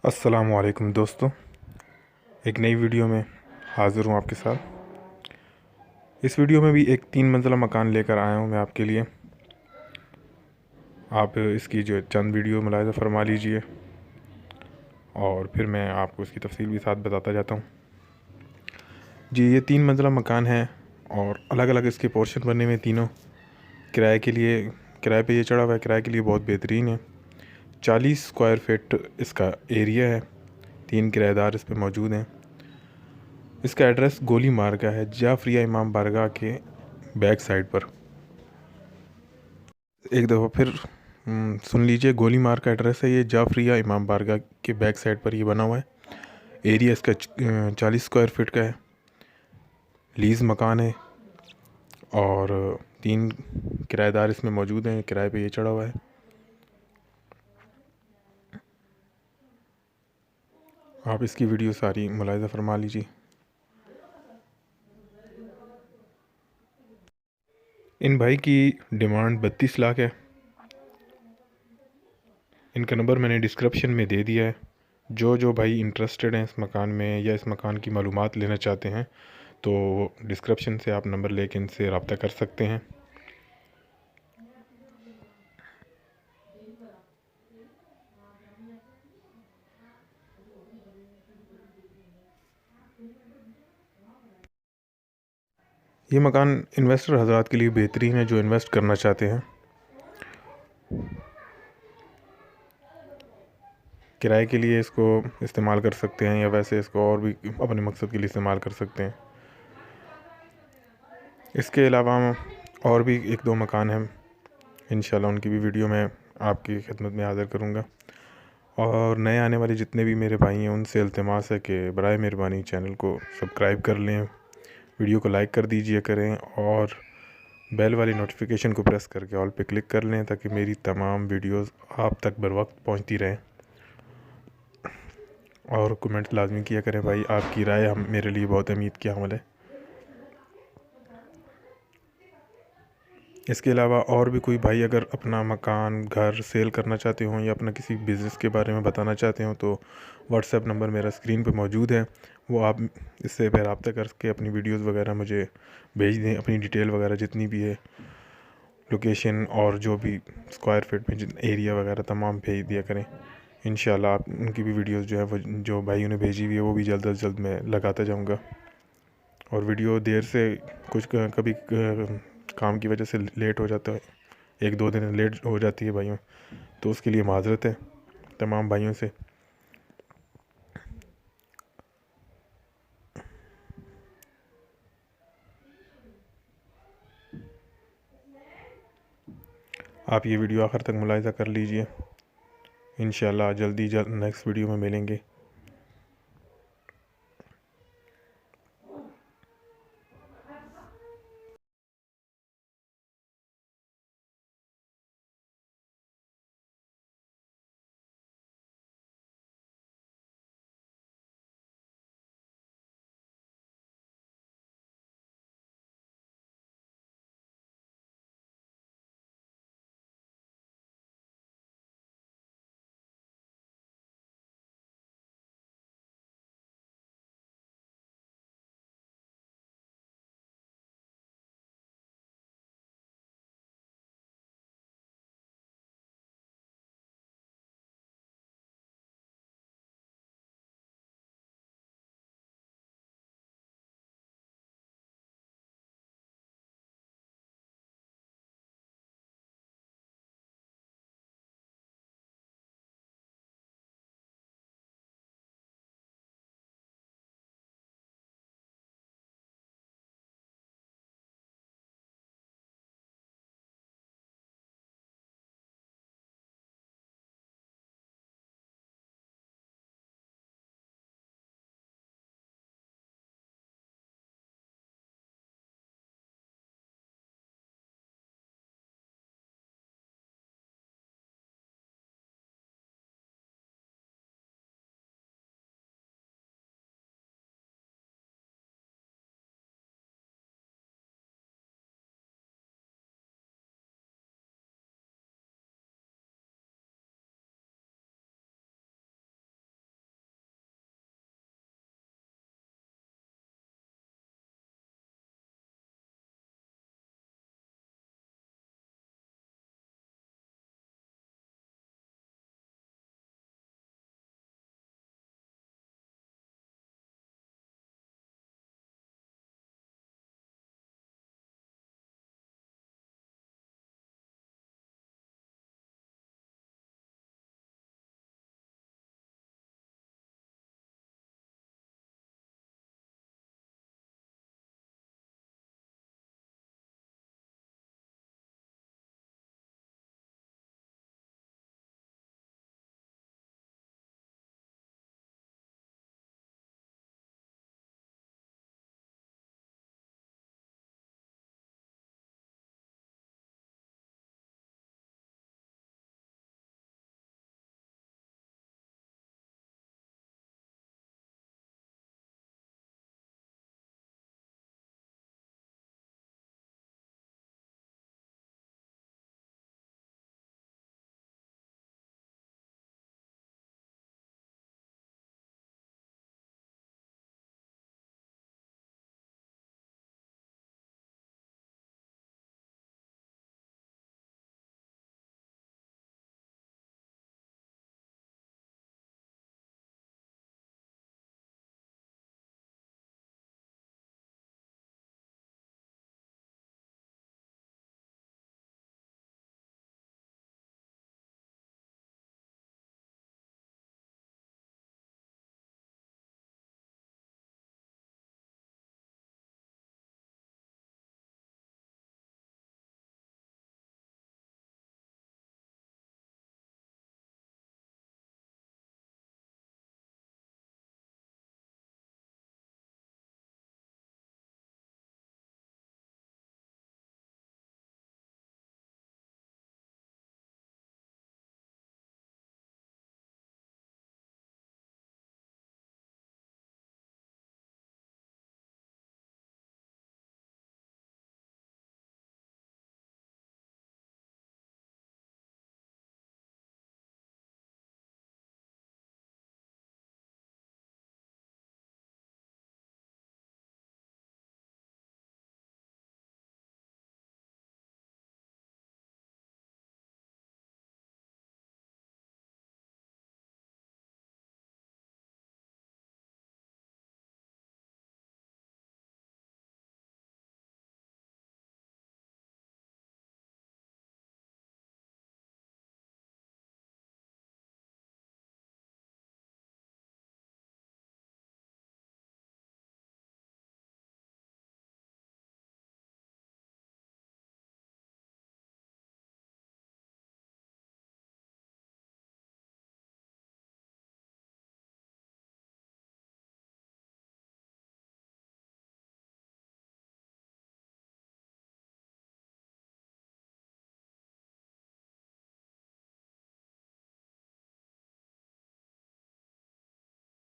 अस्सलामुअलैकुम दोस्तों, एक नई वीडियो में हाज़िर हूँ आपके साथ। इस वीडियो में भी एक 3 मंजिला मकान लेकर आया हूँ मैं आपके लिए। आप इसकी जो चंद वीडियो मुलाहिज़ा फरमा लीजिए और फिर मैं आपको इसकी तफसील भी साथ बताता जाता हूँ। जी, ये 3 मंजिला मकान है और अलग अलग इसके पोर्शन बने हुए तीनों। किराए के लिए किराए पे ये चढ़ा हुआ है, किराए के लिए बहुत बेहतरीन है। 40 स्क्वायर फीट इसका एरिया है। 3 किराएदार इस पर मौजूद हैं। इसका एड्रेस गोली मार्ग का है, जाफरिया इमाम बारगाह के बैक साइड पर। एक दफ़ा फिर सुन लीजिए, गोली मार्ग का एड्रेस है, ये जाफरिया इमाम बारगाह के बैक साइड पर ये बना हुआ है। एरिया इसका 40 स्क्वायर फीट का है। लीज़ मकान है और 3 किराएदार इसमें मौजूद हैं। किराए पे ये चढ़ा हुआ है। आप इसकी वीडियो सारी मुलाहिज़ा फरमा लीजिए। इन भाई की डिमांड 32 लाख है। इनका नंबर मैंने डिस्क्रिप्शन में दे दिया है। जो भाई इंटरेस्टेड हैं इस मकान में या इस मकान की मालूमात लेना चाहते हैं तो डिस्क्रिप्शन से आप नंबर लेके इनसे रब्ता कर सकते हैं। ये मकान इन्वेस्टर हज़रात के लिए बेहतरीन है जो इन्वेस्ट करना चाहते हैं। किराए के लिए इसको इस्तेमाल कर सकते हैं या वैसे इसको और भी अपने मकसद के लिए इस्तेमाल कर सकते हैं। इसके अलावा और भी 1-2 मकान हैं, इंशाल्लाह उनकी भी वीडियो मैं आपकी खिदमत में हाज़िर करूँगा। और नए आने वाले जितने भी मेरे भाई हैं उनसे इल्तिमास है कि बराए मेहरबानी चैनल को सब्सक्राइब कर लें, वीडियो को लाइक कर दीजिए करें और बेल वाली नोटिफिकेशन को प्रेस करके ऑल पे क्लिक कर लें ताकि मेरी तमाम वीडियोस आप तक बर वक्त पहुँचती रहें। और कमेंट लाजमी किया करें भाई, आपकी राय हम मेरे लिए बहुत अहमियत की हामिल है। इसके अलावा और भी कोई भाई अगर अपना मकान घर सेल करना चाहते हों या अपना किसी बिज़नेस के बारे में बताना चाहते हो तो व्हाट्सएप नंबर मेरा स्क्रीन पे मौजूद है, वो आप इससे फिर रब्ता करके अपनी वीडियोस वगैरह मुझे भेज दें। अपनी डिटेल वगैरह जितनी भी है, लोकेशन और जो भी स्क्वायर फीट में एरिया वगैरह तमाम भेज दिया करें। इंशाल्लाह आप उनकी भी वीडियोस जो है वो जो भाइयों ने भेजी हुई है वो भी जल्द अज जल्द मैं लगाता जाऊँगा। और वीडियो देर से कुछ कभी काम की वजह से लेट हो जाता है, 1-2 दिन लेट हो जाती है भाइयों, तो उसके लिए माज़रत है तमाम भाइयों से। आप ये वीडियो आखिर तक मुलाहिज़ा कर लीजिए। इंशाल्लाह जल्दी नेक्स्ट वीडियो में मिलेंगे।